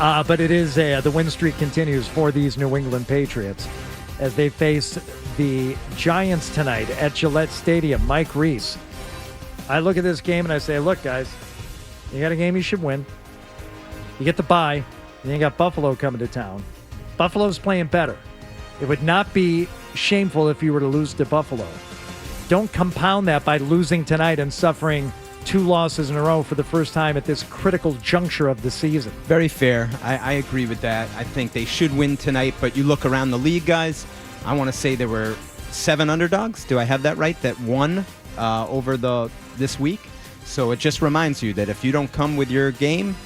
But it is the win streak continues for these New England Patriots as they face the Giants tonight at Gillette Stadium. Mike Reiss. I look at this game and I say, look, guys, you got a game you should win. You get the bye. Then you got Buffalo coming to town. Buffalo's playing better. It would not be shameful if you were to lose to Buffalo. Don't compound that by losing tonight and suffering 2 losses in a row for the first time at this critical juncture of the season. Very fair. I agree with that. I think they should win tonight, but you look around the league, guys, I want to say there were 7 underdogs. Do I have that right? That won over this week. So it just reminds you that if you don't come with your game,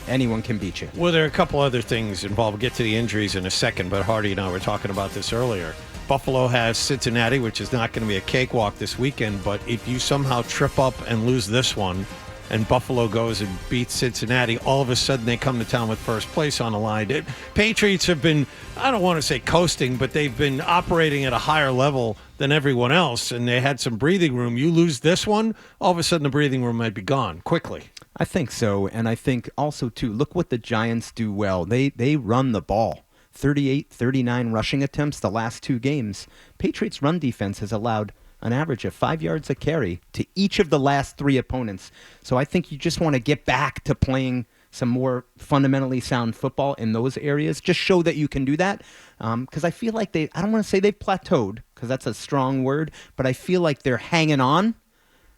anyone can beat you. Well, there are a couple other things involved. We'll get to the injuries in a second, but Hardy and I were talking about this earlier. Buffalo has Cincinnati, which is not going to be a cakewalk this weekend, but if you somehow trip up and lose this one, and Buffalo goes and beats Cincinnati, all of a sudden they come to town with first place on the line. Patriots have been, I don't want to say coasting, but they've been operating at a higher level than everyone else, and they had some breathing room. You lose this one, all of a sudden the breathing room might be gone quickly. I think so, and I think also, too, look what the Giants do well. They run the ball. 38, 39 rushing attempts the last 2 games. Patriots' run defense has allowed an average of 5 yards a carry to each of the last 3 opponents. So I think you just want to get back to playing some more fundamentally sound football in those areas. Just show that you can do that. Because I feel like I don't want to say they've plateaued, because that's a strong word, but I feel like they're hanging on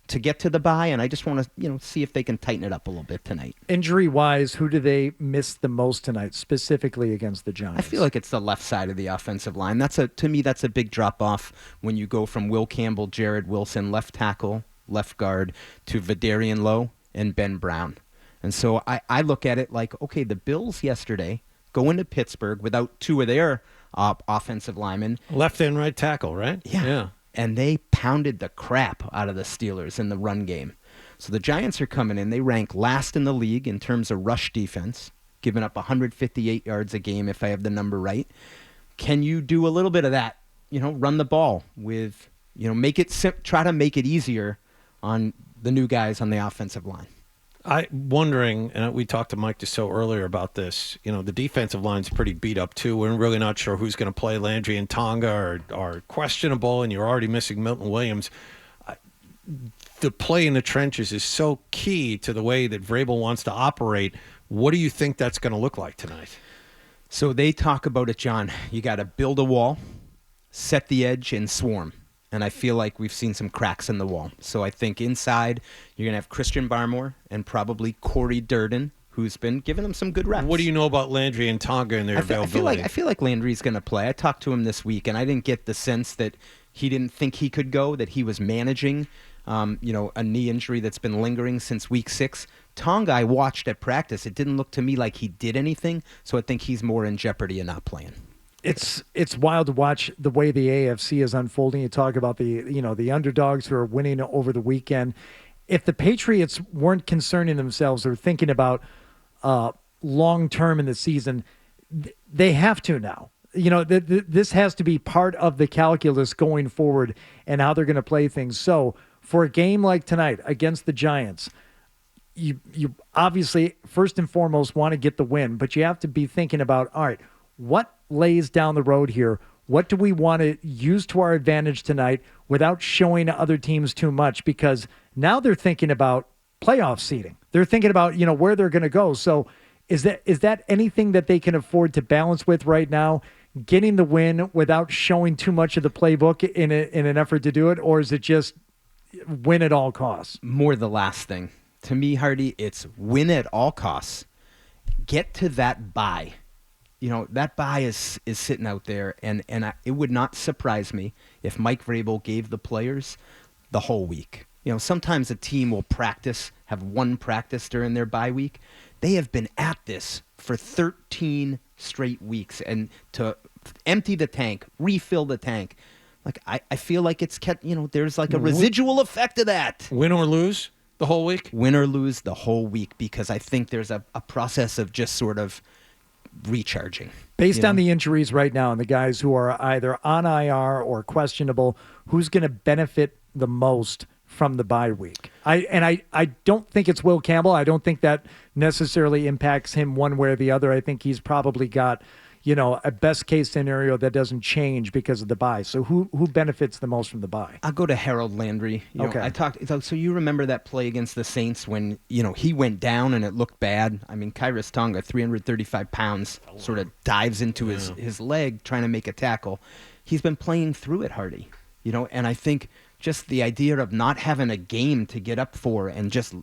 to get to the bye, and I just want to, see if they can tighten it up a little bit tonight. Injury-wise, who do they miss the most tonight, specifically against the Giants? I feel like it's the left side of the offensive line. To me, that's a big drop-off when you go from Will Campbell, Jared Wilson, left tackle, left guard, to Vidarian Lowe and Ben Brown. And so I look at it like, okay, the Bills yesterday go into Pittsburgh without 2 of their offensive linemen. Left and right tackle, right? Yeah. And they pounded the crap out of the Steelers in the run game. So the Giants are coming in. They rank last in the league in terms of rush defense, giving up 158 yards a game, if I have the number right. Can you do a little bit of that? Run the ball with, try to make it easier on the new guys on the offensive line. I'm wondering, and we talked to Mike Dussault earlier about this, the defensive line's pretty beat up too. We're really not sure who's going to play. Landry and Tonga are questionable, and you're already missing Milton Williams. The play in the trenches is so key to the way that Vrabel wants to operate. What do you think that's going to look like tonight? So they talk about it, John. You got to build a wall, set the edge, and swarm. And I feel like we've seen some cracks in the wall. So I think inside, you're going to have Christian Barmore and probably Corey Durden, who's been giving them some good reps. What do you know about Landry and Tonga and their availability? I feel like Landry's going to play. I talked to him this week, and I didn't get the sense that he didn't think he could go, that he was managing a knee injury that's been lingering since week 6. Tonga, I watched at practice. It didn't look to me like he did anything, so I think he's more in jeopardy of not playing. It's wild to watch the way the AFC is unfolding. You talk about the underdogs who are winning over the weekend. If the Patriots weren't concerning themselves or thinking about long term in the season, they have to now. This has to be part of the calculus going forward and how they're going to play things. So for a game like tonight against the Giants, you obviously first and foremost want to get the win, but you have to be thinking about, all right, what lays down the road here? What do we want to use to our advantage tonight without showing other teams too much? Because now they're thinking about playoff seeding. They're thinking about, where they're going to go. So is that anything that they can afford to balance with right now, getting the win without showing too much of the playbook in an effort to do it? Or is it just win at all costs? More the last thing. To me, Hardy, it's win at all costs. Get to that bye. That bye is sitting out there, and it would not surprise me if Mike Vrabel gave the players the whole week. Sometimes a team will have one practice during their bye week. They have been at this for 13 straight weeks, and to empty the tank, refill the tank, I feel like it's kept, there's like a residual effect of that. Win or lose the whole week? Win or lose the whole week, because I think there's a process of just sort of recharging. Based on the injuries right now and the guys who are either on IR or questionable, who's going to benefit the most from the bye week. I don't think it's Will Campbell. I don't think that necessarily impacts him one way or the other. I think he's probably got, a best case scenario that doesn't change because of the bye. So who benefits the most from the bye? I'll go to Harold Landry. Okay. So you remember that play against the Saints when, he went down and it looked bad? I mean, Reiss Tonga, 335 pounds, sort of dives into his leg trying to make a tackle. He's been playing through it, Hardy. And I think just the idea of not having a game to get up for and just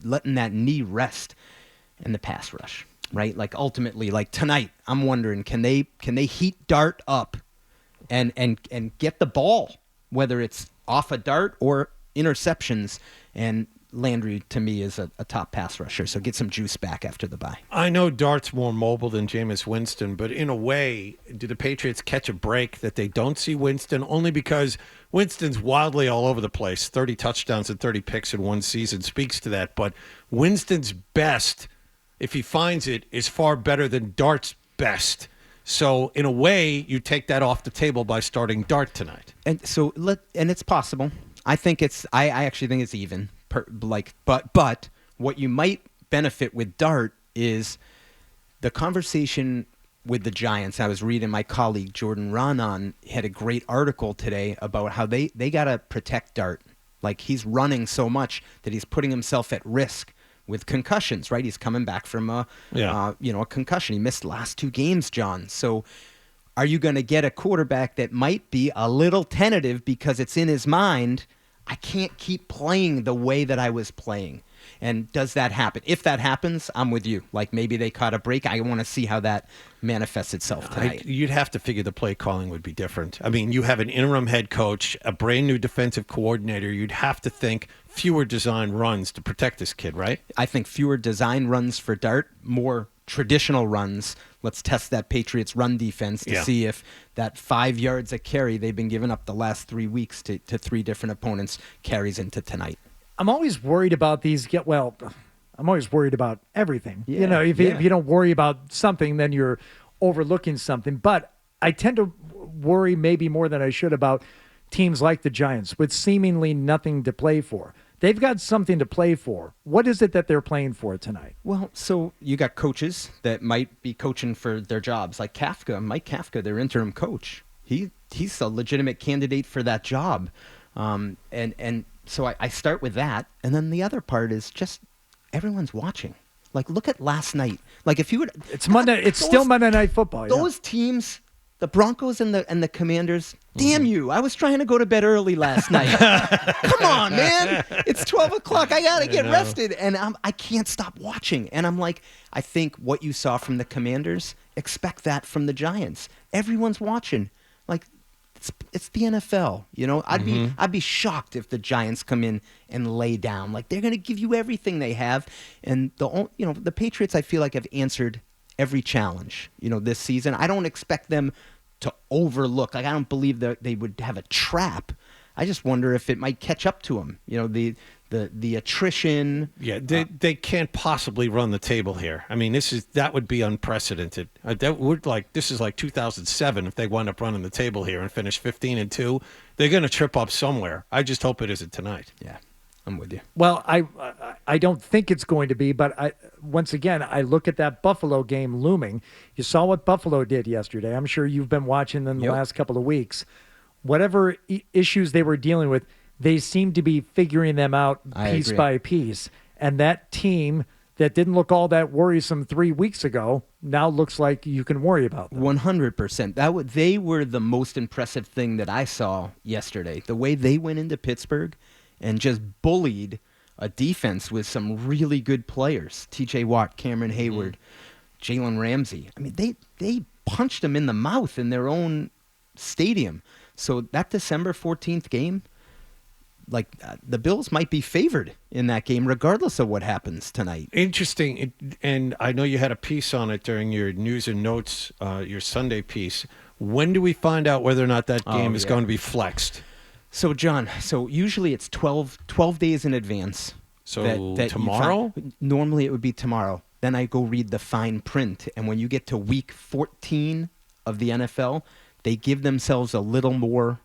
letting that knee rest in the pass rush, right? Like ultimately, like tonight, I'm wondering, can they heat Dart up and get the ball, whether it's off a dart or interceptions? And Landry, to me, is a top pass rusher, so get some juice back after the bye. I know Dart's more mobile than Jameis Winston, but in a way, do the Patriots catch a break that they don't see Winston? Only because Winston's wildly all over the place. 30 touchdowns and 30 picks in one season speaks to that. But Winston's best, if he finds it, is far better than Dart's best. So in a way, you take that off the table by starting Dart tonight. And so and it's possible. I actually think it's even. But what you might benefit with Dart is the conversation with the Giants. I was reading my colleague Jordan Ranon had a great article today about how they got to protect Dart. Like he's running so much that he's putting himself at risk with concussions, right? He's coming back from a concussion. He missed the last 2 games, John. So are you going to get a quarterback that might be a little tentative because it's in his mind, I can't keep playing the way that I was playing? And does that happen? If that happens, I'm with you. Like maybe they caught a break. I want to see how that manifests itself tonight. You'd have to figure the play calling would be different. I mean, you have an interim head coach, a brand new defensive coordinator. You'd have to think fewer design runs to protect this kid, right? I think fewer design runs for Dart, more traditional runs. Let's test that Patriots run defense to see if that 5 yards a carry they've been giving up the last 3 weeks to 3 different opponents carries into tonight. I'm always worried about I'm always worried about everything. Yeah, If you don't worry about something, then you're overlooking something. But I tend to worry maybe more than I should about teams like the Giants with seemingly nothing to play for. They've got something to play for. What is it that they're playing for tonight? Well, so you got coaches that might be coaching for their jobs, like Mike Kafka, their interim coach. He's a legitimate candidate for that job. And so I start with that, and then the other part is just everyone's watching. Like, look at last night. Like, if you would, it's Monday. It's still Monday Night Football. Those teams, the Broncos and the Commanders. Damn you! I was trying to go to bed early last night. Come on, man! It's 12 o'clock. I gotta get rested, and I can't stop watching. And I'm like, I think what you saw from the Commanders, expect that from the Giants. Everyone's watching. Like, it's the NFL, I'd be shocked if the Giants come in and lay down. Like they're going to give you everything they have, and the Patriots I feel like have answered every challenge, this season. I don't expect them to overlook. Like I don't believe that they would have a trap. I just wonder if it might catch up to them. The attrition. Yeah, they can't possibly run the table here. I mean, that would be unprecedented. This is like 2007 if they wind up running the table here and finish 15-2. They're going to trip up somewhere. I just hope it isn't tonight. Yeah, I'm with you. Well, I don't think it's going to be, but once again I look at that Buffalo game looming. You saw what Buffalo did yesterday. I'm sure you've been watching them the last couple of weeks. Whatever issues they were dealing with, they seem to be figuring them out piece by piece. And that team that didn't look all that worrisome 3 weeks ago now looks like you can worry about them. 100%. They were the most impressive thing that I saw yesterday. The way they went into Pittsburgh and just bullied a defense with some really good players. TJ Watt, Cameron Hayward, Jalen Ramsey. I mean, they punched them in the mouth in their own stadium. So that December 14th game, the Bills might be favored in that game regardless of what happens tonight. Interesting. And I know you had a piece on it during your news and notes, your Sunday piece. When do we find out whether or not that game is going to be flexed? So, John, usually it's 12 days in advance. So tomorrow? Normally it would be tomorrow. Then I go read the fine print. And when you get to week 14 of the NFL, they give themselves a little more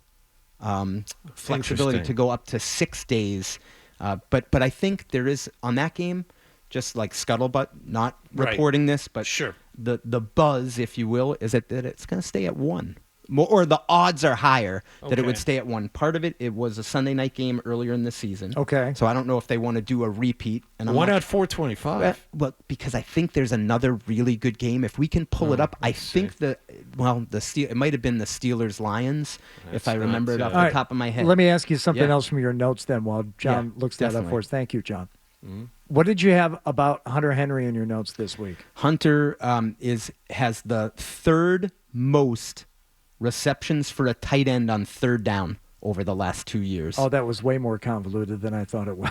flexibility to go up to 6 days. But I think there is on that game, just like scuttlebutt, not reporting this, but sure. The buzz, if you will, is that it's going to stay at 1. Or the odds are higher that it would stay at 1. Part of it was a Sunday night game earlier in the season. Okay. So I don't know if they want to do a repeat. And Why not 425? Well, because I think there's another really good game. If we can pull it up, I think it might have been the Steelers-Lions, if I remember it off the top of my head. Let me ask you something else from your notes then while John looks that up for us. Thank you, John. Mm-hmm. What did you have about Hunter Henry in your notes this week? Hunter has the third most receptions for a tight end on third down over the last 2 years. Oh, that was way more convoluted than I thought it was.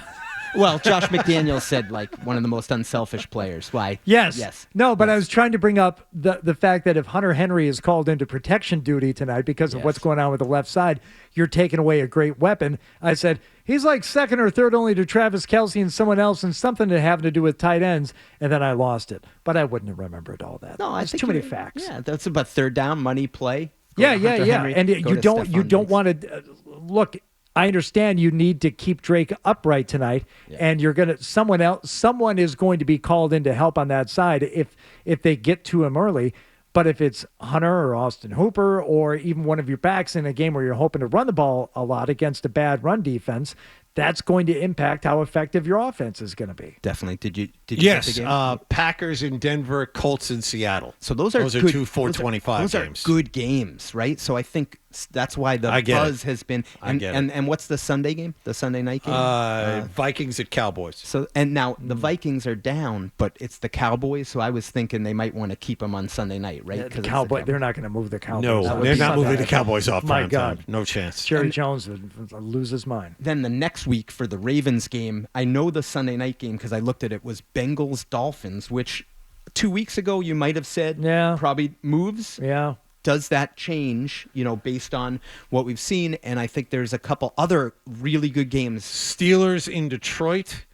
Well, Josh McDaniels said like one of the most unselfish players. Why? Yes. No, but I was trying to bring up the fact that if Hunter Henry is called into protection duty tonight because of what's going on with the left side, you're taking away a great weapon. I said, he's like second or third only to Travis Kelce and someone else and something that having to do with tight ends, and then I lost it. But I wouldn't have remembered all that. No, There's too many facts. Yeah, that's about third down, money play. Yeah. And you don't want to look. I understand you need to keep Drake upright tonight, and you're gonna someone is going to be called in to help on that side if they get to him early. But if it's Hunter or Austin Hooper or even one of your backs in a game where you're hoping to run the ball a lot against a bad run defense, that's going to impact how effective your offense is going to be. Definitely. Did you yes, get the game? Packers in Denver, Colts in Seattle. So those are good, two 425 those games. Are good games, right? So I think that's why the buzz has been. And what's the Sunday game? The Sunday night game? Vikings at Cowboys. So now the Vikings are down, but it's the Cowboys. So I was thinking they might want to keep them on Sunday night, right? The Cowboys. They're not going to move the Cowboys. No, they're not moving the Cowboys off. My God, time. No chance. Jerry Jones would lose his mind. Then the next week for the Ravens game, I know the Sunday night game because I looked at it was Bengals-Dolphins, which 2 weeks ago you might have said probably moves. Yeah. Does that change, based on what we've seen? And I think there's a couple other really good games. Steelers in Detroit,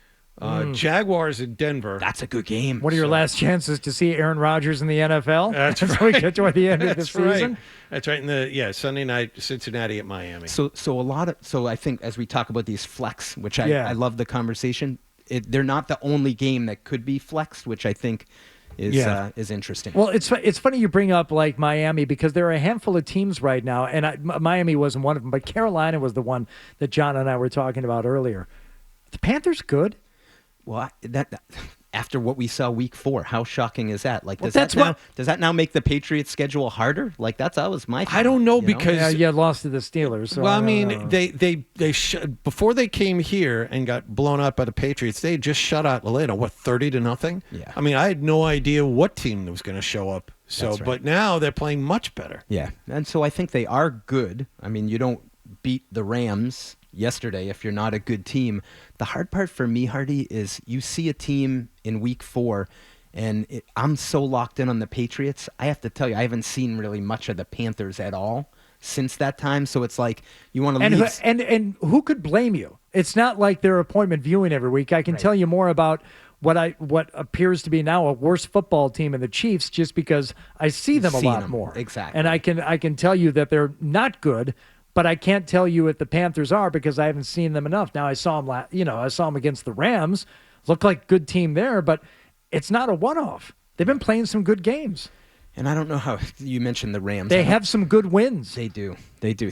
Jaguars in Denver. That's a good game. What are your last chances to see Aaron Rodgers in the NFL? That's right. We get toward the end of the season. That's right. Sunday night, Cincinnati at Miami. So I think as we talk about these flex, which I love the conversation, they're not the only game that could be flexed, which I think is interesting. Well, it's funny you bring up like Miami because there are a handful of teams right now, and Miami wasn't one of them, but Carolina was the one that John and I were talking about earlier. The Panthers good? Well, after what we saw week 4, how shocking is that? Like, does that now make the Patriots schedule harder? Like, that was my thought, I don't know because you lost to the Steelers. So well, I mean, they before they came here and got blown out by the Patriots, they just shut out Atlanta 30-0. Yeah. I mean, I had no idea what team was going to show up. So, but now they're playing much better. Yeah, and so I think they are good. I mean, you don't beat the Rams yesterday if you're not a good team. The hard part for me, Hardy, is you see a team in week 4 and I'm so locked in on the Patriots. I have to tell you, I haven't seen really much of the Panthers at all since that time. So it's like you want to leave. And who could blame you? It's not like they're appointment viewing every week. I can tell you more about what appears to be now a worse football team in the Chiefs just because I see them a lot more. Exactly. And I can tell you that they're not good. But I can't tell you if the Panthers are because I haven't seen them enough. Now I saw them, I saw them against the Rams. Looked like a good team there, but it's not a one-off. They've been playing some good games. And I don't know how you mentioned the Rams. They have some good wins. They do.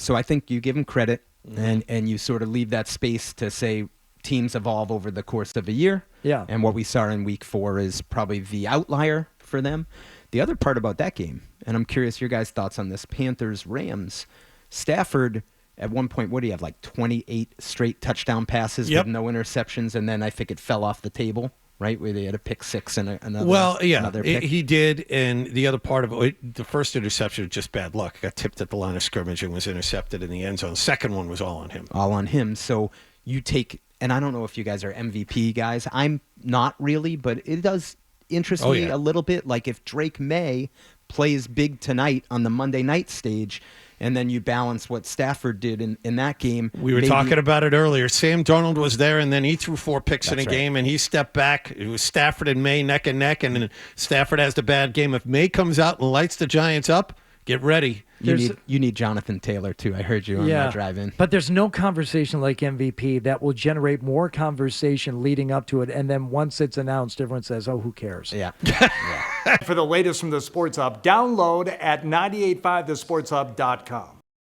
So I think you give them credit, and you sort of leave that space to say teams evolve over the course of a year. Yeah. And what we saw in week 4 is probably the outlier for them. The other part about that game, and I'm curious your guys' thoughts on this, Panthers-Rams. Stafford, at one point, what do you have, like 28 straight touchdown passes with no interceptions, and then I think it fell off the table, right, where they had a pick 6 and another pick. He did, and the other part of it, the first interception was just bad luck. Got tipped at the line of scrimmage and was intercepted in the end zone. The second one was all on him. All on him. So you take, and I don't know if you guys are MVP guys. I'm not really, but it does interest me a little bit. Like if Drake May plays big tonight on the Monday night stage, and then you balance what Stafford did in that game. We were talking about it earlier. Sam Darnold was there, and then he threw 4 picks in a game, and he stepped back. It was Stafford and May neck and neck, and then Stafford has the bad game. If May comes out and lights the Giants up, Get ready. You need Jonathan Taylor too. I heard you on my drive in. But there's no conversation like MVP that will generate more conversation leading up to it, and then once it's announced, everyone says, "Oh, who cares?" Yeah. For the latest from the Sports Hub, download at 985thesportshub.com.